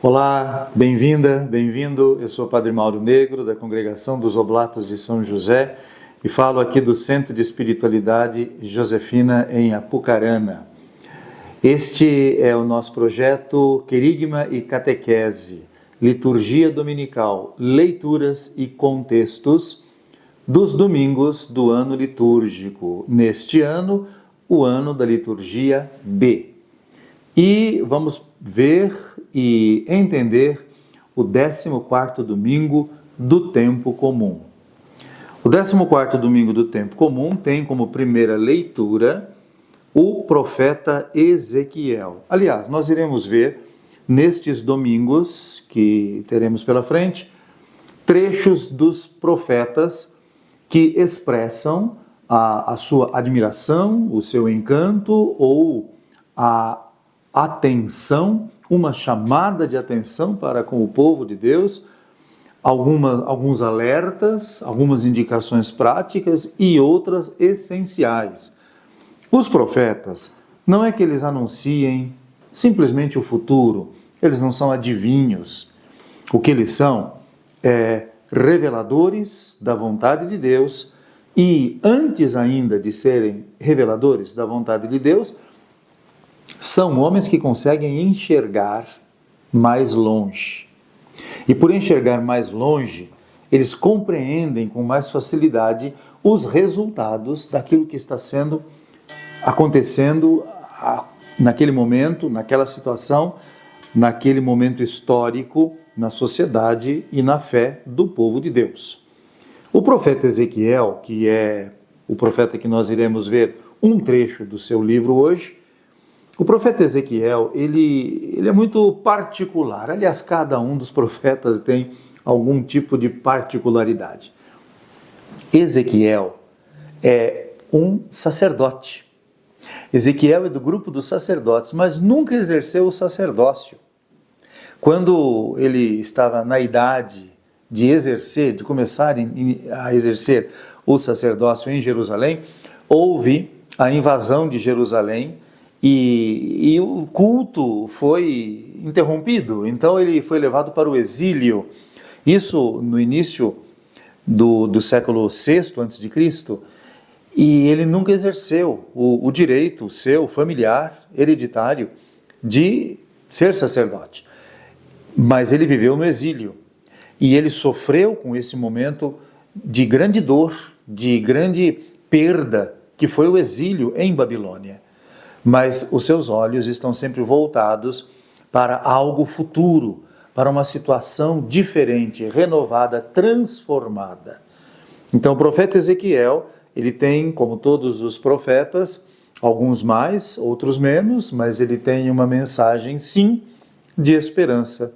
Olá, bem-vinda, bem-vindo. Eu sou o Padre Mauro Negro, da Congregação dos Oblatos de São José, e falo aqui do Centro de Espiritualidade Josefina, em Apucarana. Este é o nosso projeto Querigma e Catequese, Liturgia Dominical, Leituras e Contextos dos domingos do ano litúrgico. Neste ano, o ano da liturgia B. E vamos ver e entender o 14º domingo do tempo comum. O 14º domingo do tempo comum tem como primeira leitura o profeta Ezequiel. Aliás, nós iremos ver nestes domingos que teremos pela frente trechos dos profetas que expressam a sua admiração, o seu encanto ou a atenção, uma chamada de atenção para com o povo de Deus, alguns alertas, algumas indicações práticas e outras essenciais. Os profetas, não é que eles anunciem simplesmente o futuro, eles não são adivinhos. O que eles são é reveladores da vontade de Deus e, antes ainda de serem reveladores da vontade de Deus, são homens que conseguem enxergar mais longe. E por enxergar mais longe, eles compreendem com mais facilidade os resultados daquilo que está acontecendo naquele momento, naquela situação, naquele momento histórico, na sociedade e na fé do povo de Deus. O profeta Ezequiel, que é o profeta que nós iremos ver um trecho do seu livro hoje, o profeta Ezequiel, ele é muito particular. Aliás, cada um dos profetas tem algum tipo de particularidade. Ezequiel é um sacerdote. Ezequiel é do grupo dos sacerdotes, mas nunca exerceu o sacerdócio. Quando ele estava na idade de começar a exercer o sacerdócio em Jerusalém, houve a invasão de Jerusalém, e o culto foi interrompido, então ele foi levado para o exílio. Isso no início do século VI a.C., e ele nunca exerceu o direito seu, familiar, hereditário, de ser sacerdote. Mas ele viveu no exílio, e ele sofreu com esse momento de grande dor, de grande perda, que foi o exílio em Babilônia. Mas os seus olhos estão sempre voltados para algo futuro, para uma situação diferente, renovada, transformada. Então o profeta Ezequiel, ele tem, como todos os profetas, alguns mais, outros menos, mas ele tem uma mensagem, sim, de esperança.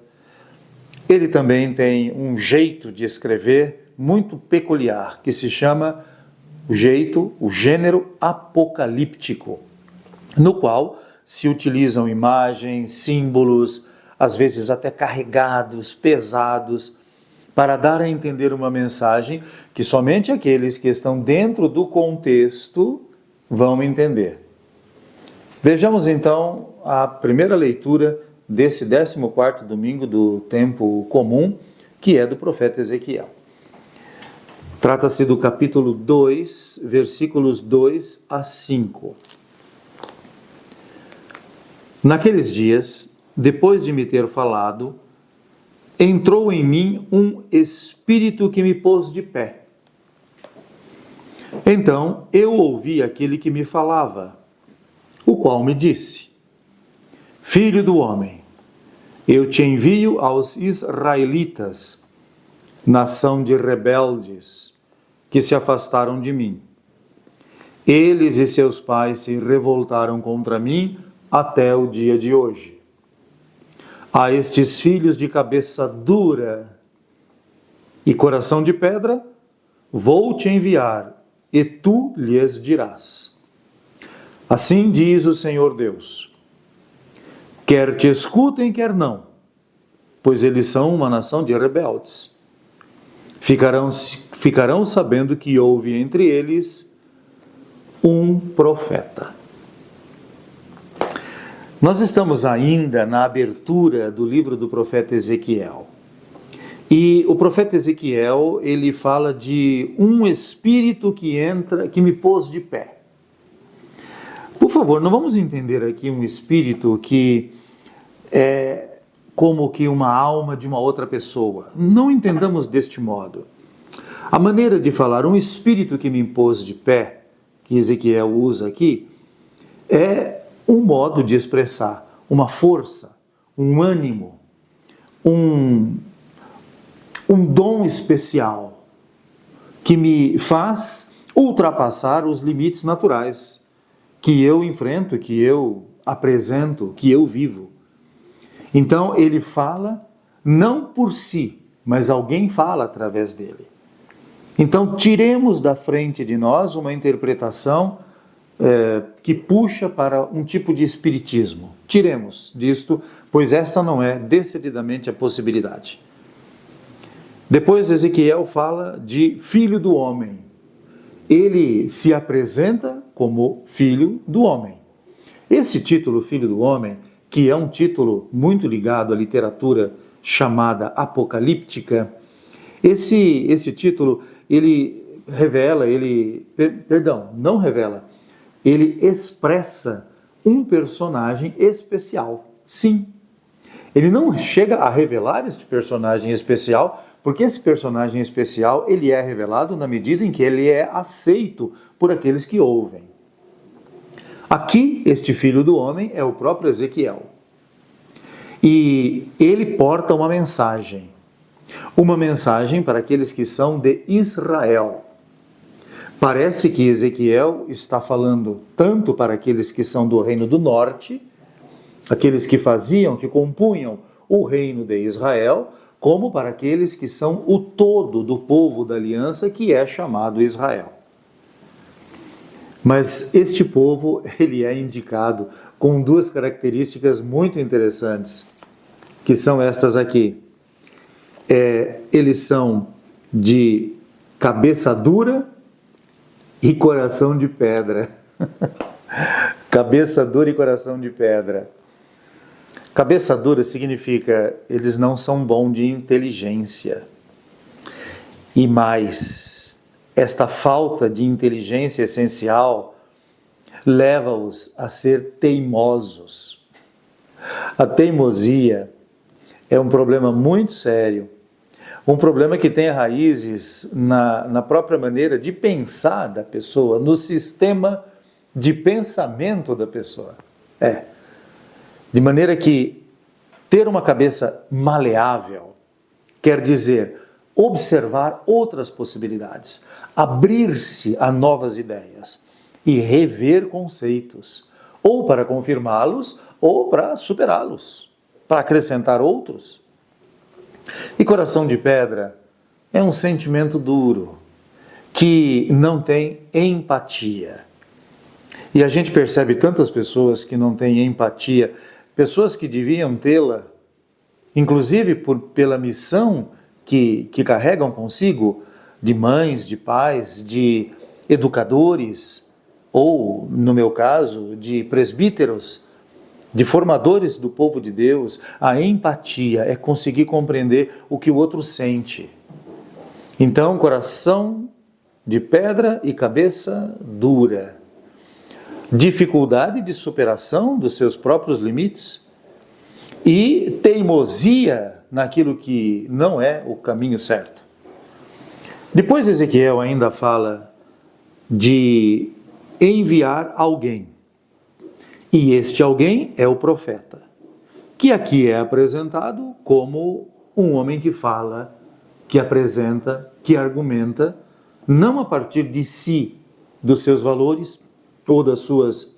Ele também tem um jeito de escrever muito peculiar, que se chama o gênero apocalíptico, no qual se utilizam imagens, símbolos, às vezes até carregados, pesados, para dar a entender uma mensagem que somente aqueles que estão dentro do contexto vão entender. Vejamos então a primeira leitura desse 14º domingo do tempo comum, que é do profeta Ezequiel. Trata-se do capítulo 2, versículos 2 a 5. Naqueles dias, depois de me ter falado, entrou em mim um espírito que me pôs de pé. Então eu ouvi aquele que me falava, o qual me disse: Filho do homem, eu te envio aos israelitas, nação de rebeldes, que se afastaram de mim. Eles e seus pais se revoltaram contra mim até o dia de hoje. A estes filhos de cabeça dura e coração de pedra, vou te enviar, e tu lhes dirás. Assim diz o Senhor Deus: quer te escutem, quer não, pois eles são uma nação de rebeldes. Ficarão sabendo que houve entre eles um profeta. Nós estamos ainda na abertura do livro do profeta Ezequiel. E o profeta Ezequiel, ele fala de um espírito que me pôs de pé. Por favor, não vamos entender aqui um espírito que é como que uma alma de uma outra pessoa. Não entendamos deste modo. A maneira de falar um espírito que me pôs de pé, que Ezequiel usa aqui, é um modo de expressar uma força, um ânimo, um dom especial que me faz ultrapassar os limites naturais que eu enfrento, que eu apresento, que eu vivo. Então ele fala não por si, mas alguém fala através dele. Então tiremos da frente de nós uma interpretação que puxa para um tipo de espiritismo. Tiremos disto, pois esta não é decididamente a possibilidade. Depois Ezequiel fala de filho do homem. Ele se apresenta como filho do homem. Esse título, filho do homem, que é um título muito ligado à literatura chamada apocalíptica, esse título, ele expressa um personagem especial. Sim, ele não chega a revelar este personagem especial, porque esse personagem especial, ele é revelado na medida em que ele é aceito por aqueles que ouvem. Aqui, este filho do homem é o próprio Ezequiel. E ele porta uma mensagem para aqueles que são de Israel. Parece que Ezequiel está falando tanto para aqueles que são do reino do norte, aqueles que compunham o reino de Israel, como para aqueles que são o todo do povo da aliança, que é chamado Israel. Mas este povo, ele é indicado com duas características muito interessantes, que são estas aqui. Eles são de cabeça dura e coração de pedra. Cabeça dura e coração de pedra. Cabeça dura significa eles não são bons de inteligência. E mais, esta falta de inteligência essencial leva-os a ser teimosos. A teimosia é um problema muito sério. Um problema que tem raízes na própria maneira de pensar da pessoa, no sistema de pensamento da pessoa. De maneira que ter uma cabeça maleável quer dizer observar outras possibilidades, abrir-se a novas ideias e rever conceitos, ou para confirmá-los, ou para superá-los, para acrescentar outros. E coração de pedra é um sentimento duro, que não tem empatia. E a gente percebe tantas pessoas que não têm empatia, pessoas que deviam tê-la, inclusive pela missão que carregam consigo, de mães, de pais, de educadores, ou, no meu caso, de presbíteros, de formadores do povo de Deus. A empatia é conseguir compreender o que o outro sente. Então, coração de pedra e cabeça dura. Dificuldade de superação dos seus próprios limites e teimosia naquilo que não é o caminho certo. Depois Ezequiel ainda fala de enviar alguém. E este alguém é o profeta, que aqui é apresentado como um homem que fala, que apresenta, que argumenta, não a partir de si, dos seus valores ou das suas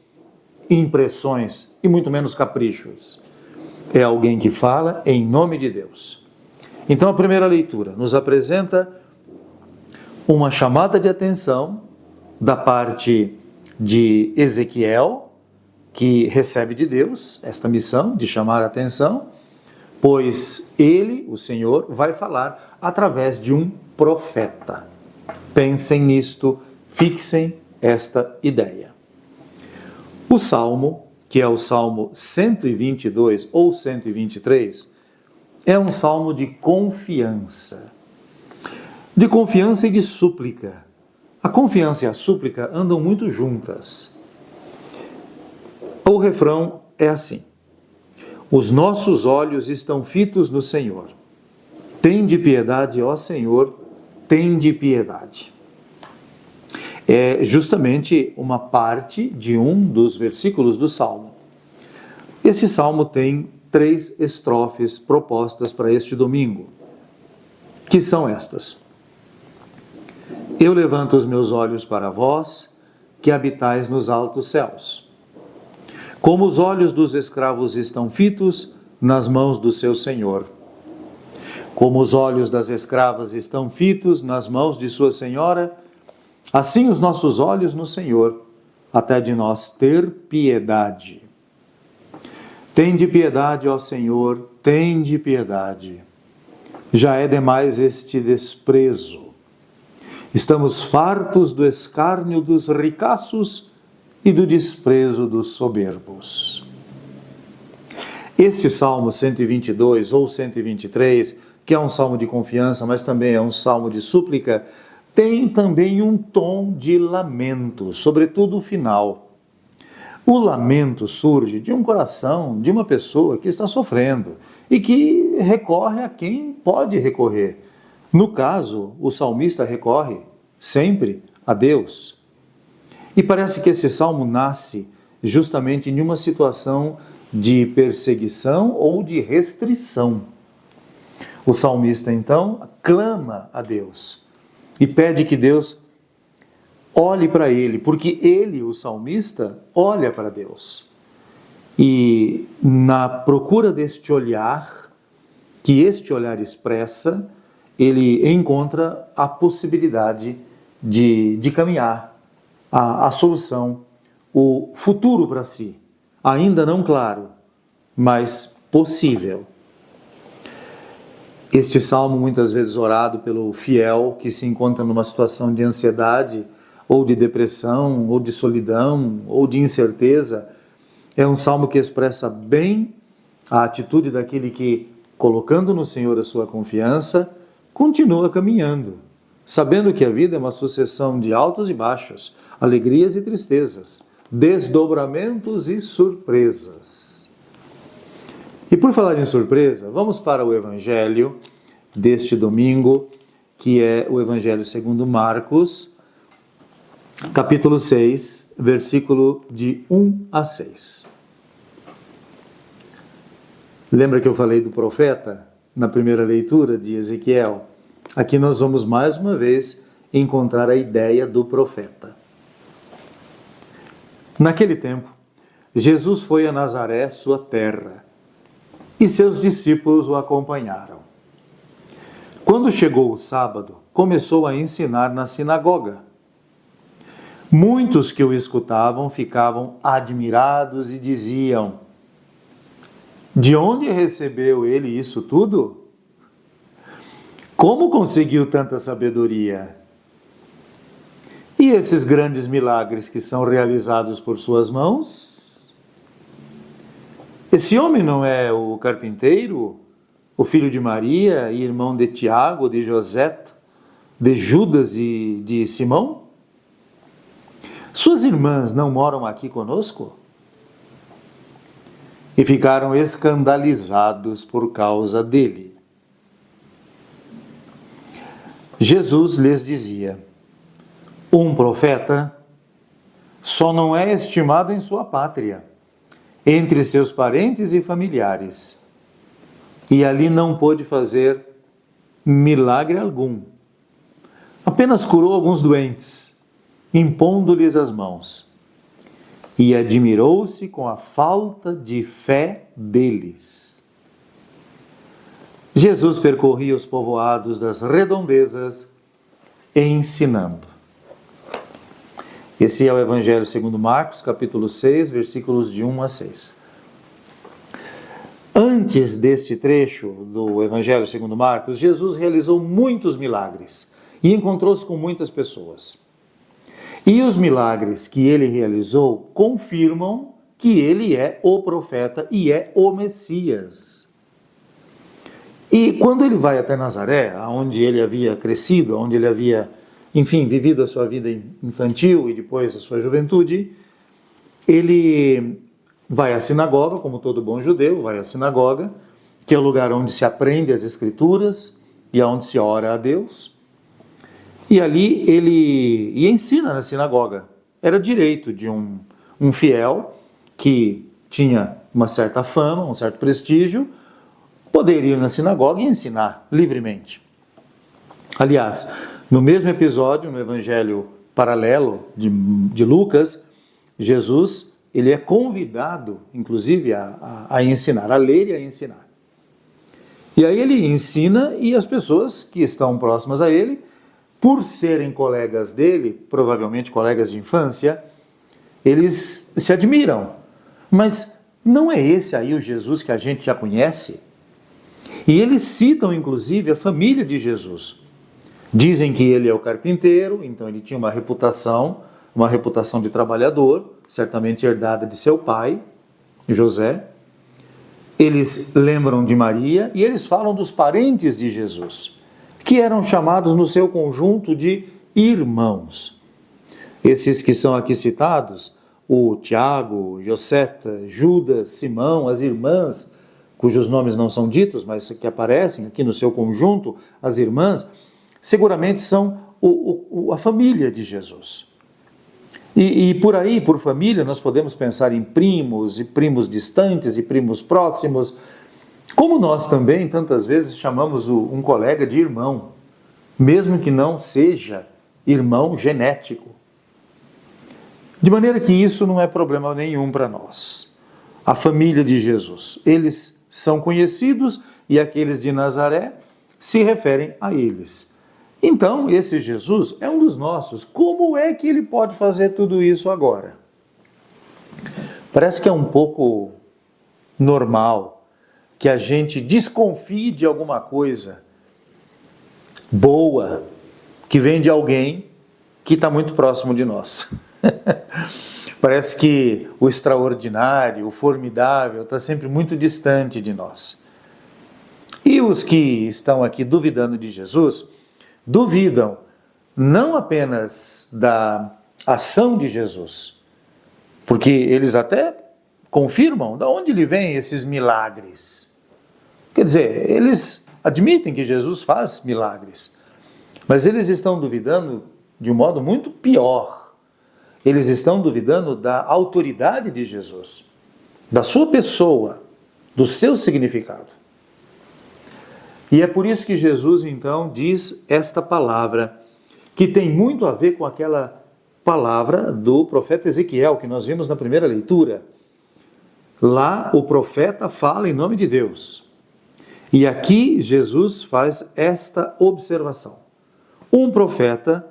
impressões e muito menos caprichos. É alguém que fala em nome de Deus. Então a primeira leitura nos apresenta uma chamada de atenção da parte de Ezequiel, que recebe de Deus esta missão de chamar a atenção, pois ele, o Senhor, vai falar através de um profeta. Pensem nisto, fixem esta ideia. O Salmo, que é o Salmo 122 ou 123, é um salmo de confiança. De confiança e de súplica. A confiança e a súplica andam muito juntas. O refrão é assim: os nossos olhos estão fitos no Senhor. Tende piedade, ó Senhor, tende piedade. É justamente uma parte de um dos versículos do Salmo. Esse Salmo tem 3 estrofes propostas para este domingo, que são estas: eu levanto os meus olhos para vós, que habitais nos altos céus. Como os olhos dos escravos estão fitos nas mãos do seu senhor. Como os olhos das escravas estão fitos nas mãos de sua senhora, assim os nossos olhos no Senhor, até de nós ter piedade. Tende piedade, ó Senhor, tende piedade. Já é demais este desprezo. Estamos fartos do escárnio dos ricaços e do desprezo dos soberbos. Este Salmo 122 ou 123, que é um salmo de confiança, mas também é um salmo de súplica, tem também um tom de lamento, sobretudo o final. O lamento surge de um coração de uma pessoa que está sofrendo e que recorre a quem pode recorrer. No caso, o salmista recorre sempre a Deus. E parece que esse salmo nasce justamente em uma situação de perseguição ou de restrição. O salmista, então, clama a Deus e pede que Deus olhe para ele, porque ele, o salmista, olha para Deus. E na procura deste olhar, que este olhar expressa, ele encontra a possibilidade de caminhar, a solução, o futuro para si. Ainda não claro, mas possível. Este salmo, muitas vezes orado pelo fiel que se encontra numa situação de ansiedade, ou de depressão, ou de solidão, ou de incerteza, é um salmo que expressa bem a atitude daquele que, colocando no Senhor a sua confiança, continua caminhando, sabendo que a vida é uma sucessão de altos e baixos, alegrias e tristezas, desdobramentos e surpresas. E por falar em surpresa, vamos para o Evangelho deste domingo, que é o Evangelho segundo Marcos, capítulo 6, versículo de 1 a 6. Lembra que eu falei do profeta na primeira leitura de Ezequiel? Aqui nós vamos mais uma vez encontrar a ideia do profeta. Naquele tempo, Jesus foi a Nazaré, sua terra, e seus discípulos o acompanharam. Quando chegou o sábado, começou a ensinar na sinagoga. Muitos que o escutavam ficavam admirados e diziam: de onde recebeu ele isso tudo? Como conseguiu tanta sabedoria? E esses grandes milagres que são realizados por suas mãos? Esse homem não é o carpinteiro, o filho de Maria e irmão de Tiago, de José, de Judas e de Simão? Suas irmãs não moram aqui conosco? E ficaram escandalizados por causa dele. Jesus lhes dizia: um profeta só não é estimado em sua pátria, entre seus parentes e familiares, e ali não pôde fazer milagre algum. Apenas curou alguns doentes impondo-lhes as mãos, e admirou-se com a falta de fé deles. Jesus percorria os povoados das redondezas, ensinando. Esse é o Evangelho segundo Marcos, capítulo 6, versículos de 1 a 6. Antes deste trecho do Evangelho segundo Marcos, Jesus realizou muitos milagres e encontrou-se com muitas pessoas. E os milagres que ele realizou confirmam que ele é o profeta e é o Messias. E quando ele vai até Nazaré, onde ele havia crescido, onde ele havia, vivido a sua vida infantil e depois a sua juventude, ele vai à sinagoga, como todo bom judeu, vai à sinagoga, que é o lugar onde se aprende as Escrituras e onde se ora a Deus. E ali ele ensina na sinagoga. Era direito de um fiel que tinha uma certa fama, um certo prestígio, poder ir na sinagoga e ensinar livremente. Aliás, no mesmo episódio, no evangelho paralelo de Lucas, Jesus ele é convidado, inclusive, a ensinar, a ler e a ensinar. E aí ele ensina e as pessoas que estão próximas a ele, por serem colegas dele, provavelmente colegas de infância, eles se admiram. Mas não é esse aí o Jesus que a gente já conhece? E eles citam, inclusive, a família de Jesus. Dizem que ele é o carpinteiro, então ele tinha uma reputação de trabalhador, certamente herdada de seu pai, José. Eles lembram de Maria e eles falam dos parentes de Jesus, que eram chamados no seu conjunto de irmãos. Esses que são aqui citados, o Tiago, Joseta, Judas, Simão, as irmãs, cujos nomes não são ditos, mas que aparecem aqui no seu conjunto, as irmãs, seguramente são a família de Jesus. E por aí, por família, nós podemos pensar em primos, e primos distantes, e primos próximos, como nós também, tantas vezes, chamamos um colega de irmão, mesmo que não seja irmão genético. De maneira que isso não é problema nenhum para nós. A família de Jesus, eles são conhecidos e aqueles de Nazaré se referem a eles. Então, esse Jesus é um dos nossos. Como é que ele pode fazer tudo isso agora? Parece que é um pouco normal que a gente desconfie de alguma coisa boa que vem de alguém que está muito próximo de nós. Parece que o extraordinário, o formidável, está sempre muito distante de nós. E os que estão aqui duvidando de Jesus, duvidam não apenas da ação de Jesus, porque eles até confirmam de onde lhe vêm esses milagres. Quer dizer, eles admitem que Jesus faz milagres, mas eles estão duvidando de um modo muito pior. Eles estão duvidando da autoridade de Jesus, da sua pessoa, do seu significado. E é por isso que Jesus, então, diz esta palavra, que tem muito a ver com aquela palavra do profeta Ezequiel, que nós vimos na primeira leitura. Lá, o profeta fala em nome de Deus. E aqui, Jesus faz esta observação. Um profeta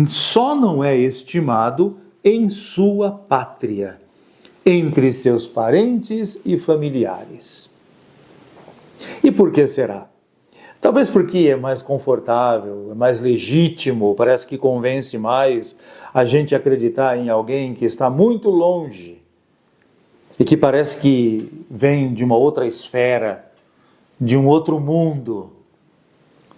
só não é estimado em sua pátria, entre seus parentes e familiares. E por que será? Talvez porque é mais confortável, é mais legítimo, parece que convence mais a gente acreditar em alguém que está muito longe e que parece que vem de uma outra esfera, de um outro mundo,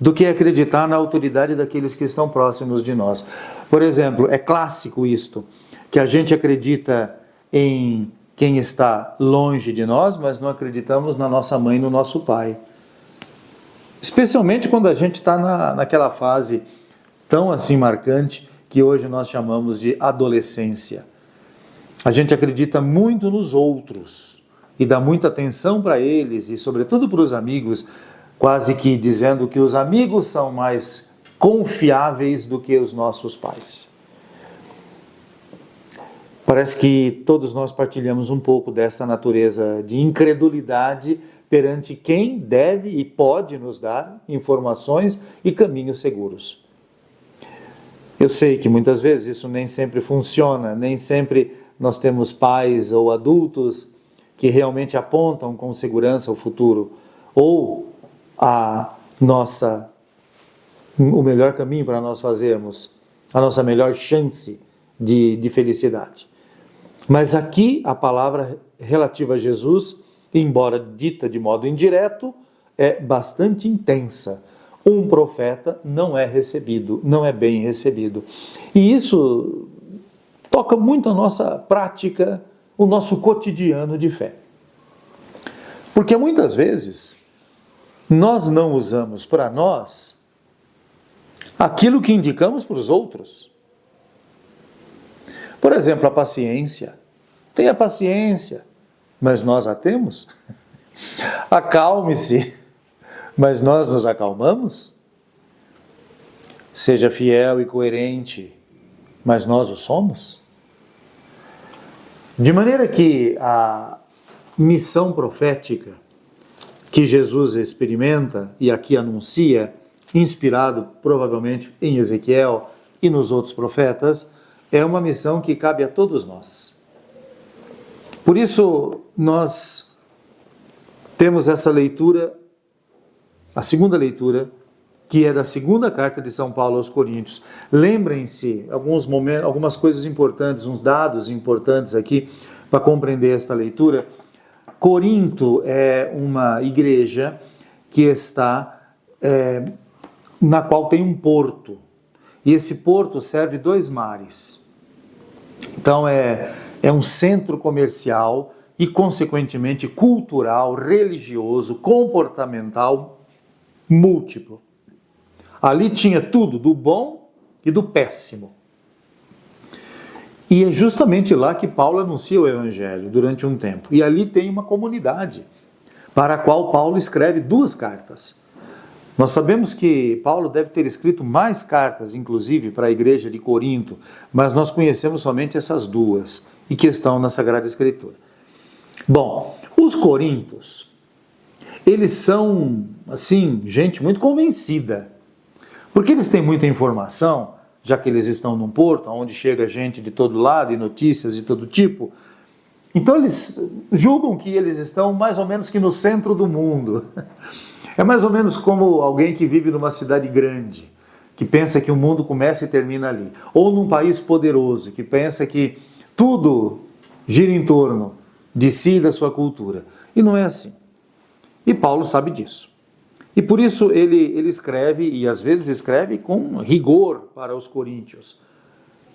do que acreditar na autoridade daqueles que estão próximos de nós. Por exemplo, é clássico isto, que a gente acredita em quem está longe de nós, mas não acreditamos na nossa mãe e no nosso pai. Especialmente quando a gente está naquela fase tão assim marcante que hoje nós chamamos de adolescência. A gente acredita muito nos outros e dá muita atenção para eles e sobretudo para os amigos, quase que dizendo que os amigos são mais confiáveis do que os nossos pais. Parece que todos nós partilhamos um pouco desta natureza de incredulidade perante quem deve e pode nos dar informações e caminhos seguros. Eu sei que muitas vezes isso nem sempre funciona, nem sempre nós temos pais ou adultos que realmente apontam com segurança o futuro, ou o melhor caminho para nós fazermos, a nossa melhor chance de felicidade. Mas aqui a palavra relativa a Jesus, embora dita de modo indireto, é bastante intensa. Um profeta não é recebido, não é bem recebido. E isso toca muito a nossa prática, o nosso cotidiano de fé. Porque muitas vezes nós não usamos para nós aquilo que indicamos para os outros. Por exemplo, a paciência. Tenha paciência, mas nós a temos? Acalme-se, mas nós nos acalmamos? Seja fiel e coerente, mas nós o somos? De maneira que a missão profética que Jesus experimenta e aqui anuncia, inspirado provavelmente em Ezequiel e nos outros profetas, é uma missão que cabe a todos nós. Por isso, nós temos essa leitura, a segunda leitura, que é da segunda carta de São Paulo aos Coríntios. Lembrem-se, algumas coisas importantes, uns dados importantes aqui para compreender esta leitura. Corinto é uma igreja que está, na qual tem um porto. E esse porto serve 2 mares. Então é um centro comercial e, consequentemente, cultural, religioso, comportamental, múltiplo. Ali tinha tudo, do bom e do péssimo. E é justamente lá que Paulo anuncia o Evangelho durante um tempo. E ali tem uma comunidade para a qual Paulo escreve 2 cartas. Nós sabemos que Paulo deve ter escrito mais cartas, inclusive, para a igreja de Corinto, mas nós conhecemos somente essas 2 e que estão na Sagrada Escritura. Bom, os coríntios, eles são, assim, gente muito convencida, porque eles têm muita informação, já que eles estão num porto, onde chega gente de todo lado e notícias de todo tipo. Então eles julgam que eles estão mais ou menos que no centro do mundo. É mais ou menos como alguém que vive numa cidade grande, que pensa que o mundo começa e termina ali. Ou num país poderoso, que pensa que tudo gira em torno de si e da sua cultura. E não é assim. E Paulo sabe disso. E por isso ele escreve, e às vezes escreve com rigor para os coríntios,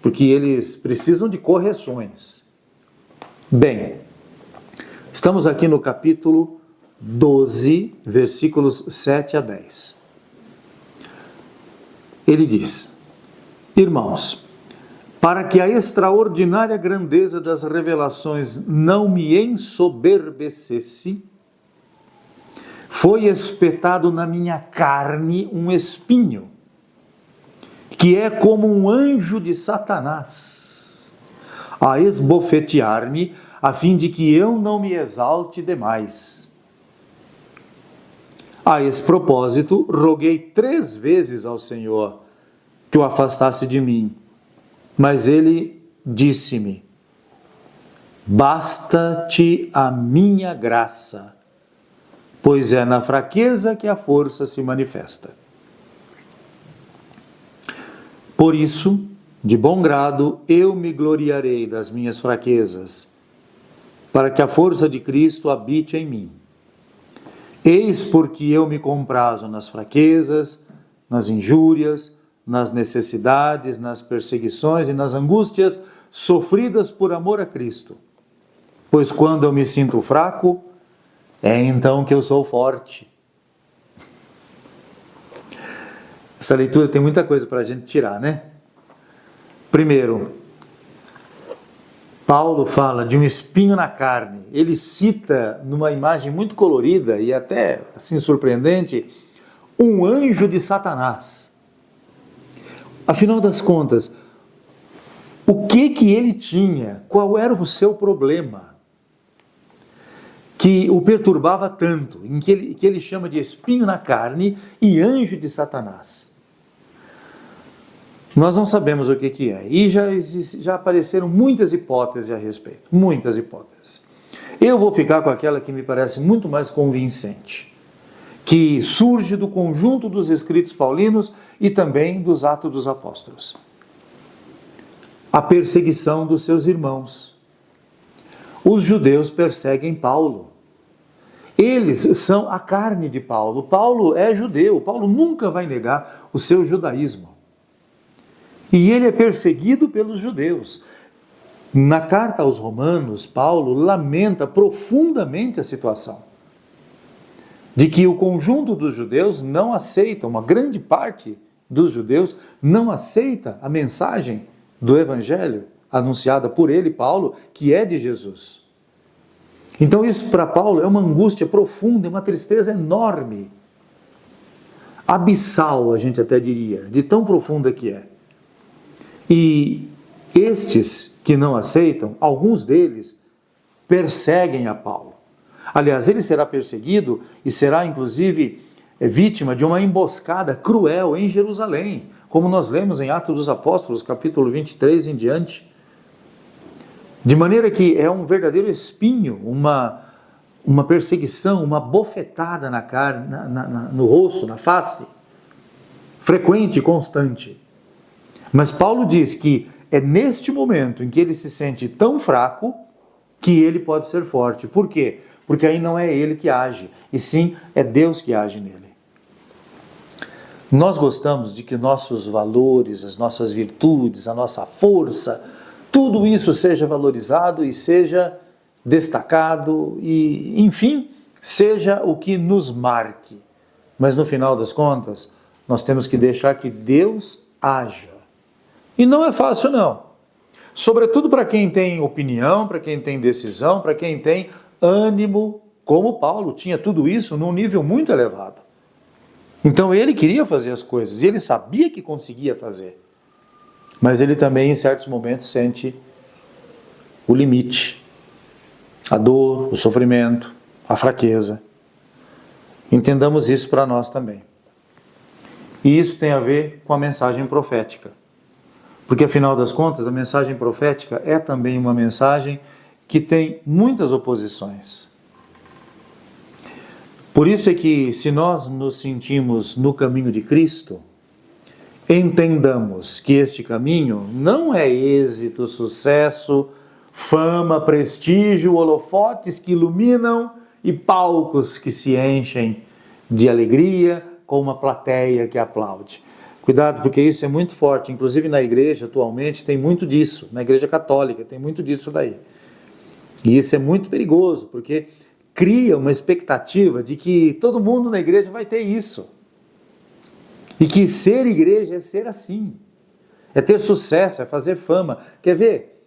porque eles precisam de correções. Bem, estamos aqui no capítulo 12, versículos 7 a 10. Ele diz: Irmãos, para que a extraordinária grandeza das revelações não me ensoberbecesse, foi espetado na minha carne um espinho, que é como um anjo de Satanás, a esbofetear-me, a fim de que eu não me exalte demais. A esse propósito, roguei 3 vezes ao Senhor que o afastasse de mim, mas ele disse-me: basta-te a minha graça, pois é na fraqueza que a força se manifesta. Por isso, de bom grado, eu me gloriarei das minhas fraquezas, para que a força de Cristo habite em mim. Eis porque eu me comprazo nas fraquezas, nas injúrias, nas necessidades, nas perseguições e nas angústias sofridas por amor a Cristo. Pois quando eu me sinto fraco, é então que eu sou forte. Essa leitura tem muita coisa para a gente tirar, né? Primeiro, Paulo fala de um espinho na carne. Ele cita, numa imagem muito colorida e até assim surpreendente, um anjo de Satanás. Afinal das contas, O que ele tinha? Qual era o seu problema? Que o perturbava tanto, em que ele chama de espinho na carne e anjo de Satanás. Nós não sabemos o que é. E já apareceram muitas hipóteses a respeito. Muitas hipóteses. Eu vou ficar com aquela que me parece muito mais convincente, que surge do conjunto dos escritos paulinos e também dos Atos dos Apóstolos. A perseguição dos seus irmãos. Os judeus perseguem Paulo. Eles são a carne de Paulo. Paulo é judeu. Paulo nunca vai negar o seu judaísmo. E ele é perseguido pelos judeus. Na carta aos Romanos, Paulo lamenta profundamente a situação de que o conjunto dos judeus não aceita, uma grande parte dos judeus não aceita a mensagem do Evangelho anunciada por ele, Paulo, que é de Jesus. Então isso para Paulo é uma angústia profunda, é uma tristeza enorme, abissal, a gente até diria, de tão profunda que é. E estes que não aceitam, alguns deles perseguem a Paulo. Aliás, ele será perseguido e será inclusive vítima de uma emboscada cruel em Jerusalém, como nós lemos em Atos dos Apóstolos, capítulo 23 em diante. De maneira que é um verdadeiro espinho, uma perseguição, uma bofetada na carne, no rosto, na face, frequente e constante. Mas Paulo diz que é neste momento em que ele se sente tão fraco que ele pode ser forte. Por quê? Porque aí não é ele que age, e sim é Deus que age nele. Nós gostamos de que nossos valores, as nossas virtudes, a nossa força, tudo isso seja valorizado e seja destacado e, enfim, seja o que nos marque. Mas no final das contas, nós temos que deixar que Deus haja. E não é fácil, não. Sobretudo para quem tem opinião, para quem tem decisão, para quem tem ânimo, como Paulo tinha tudo isso num nível muito elevado. Então ele queria fazer as coisas e ele sabia que conseguia fazer. Mas ele também, em certos momentos, sente o limite, a dor, o sofrimento, a fraqueza. Entendamos isso para nós também. E isso tem a ver com a mensagem profética. Porque, afinal das contas, a mensagem profética é também uma mensagem que tem muitas oposições. Por isso é que, se nós nos sentimos no caminho de Cristo, entendamos que este caminho não é êxito, sucesso, fama, prestígio, holofotes que iluminam e palcos que se enchem de alegria com uma plateia que aplaude. Cuidado, porque isso é muito forte, inclusive na igreja atualmente tem muito disso, na igreja católica tem muito disso daí. E isso é muito perigoso, porque cria uma expectativa de que todo mundo na igreja vai ter isso. E que ser igreja é ser assim, é ter sucesso, é fazer fama. Quer ver?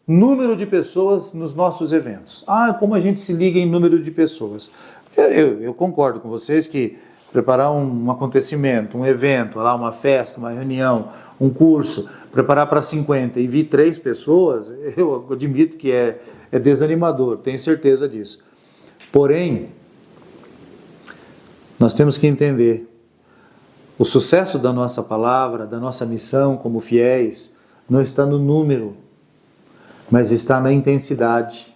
Número de pessoas nos nossos eventos. Como a gente se liga em número de pessoas. Eu concordo com vocês que preparar um acontecimento, um evento, uma festa, uma reunião, um curso, preparar para 50 e vir 3 pessoas, eu admito que é desanimador, tenho certeza disso. Porém, nós temos que entender, o sucesso da nossa palavra, da nossa missão como fiéis, não está no número, mas está na intensidade.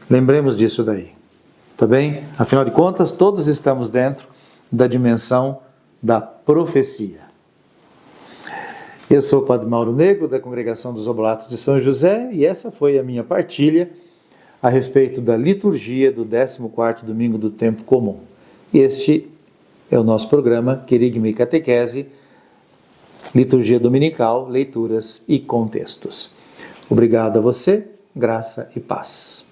Lembremos disso daí. Tá bem? Afinal de contas, todos estamos dentro da dimensão da profecia. Eu sou o Padre Mauro Negro, da Congregação dos Oblatos de São José, e essa foi a minha partilha a respeito da liturgia do 14º domingo do tempo comum. Este é o nosso programa Querigma e Catequese, liturgia dominical, leituras e contextos. Obrigado a você, graça e paz.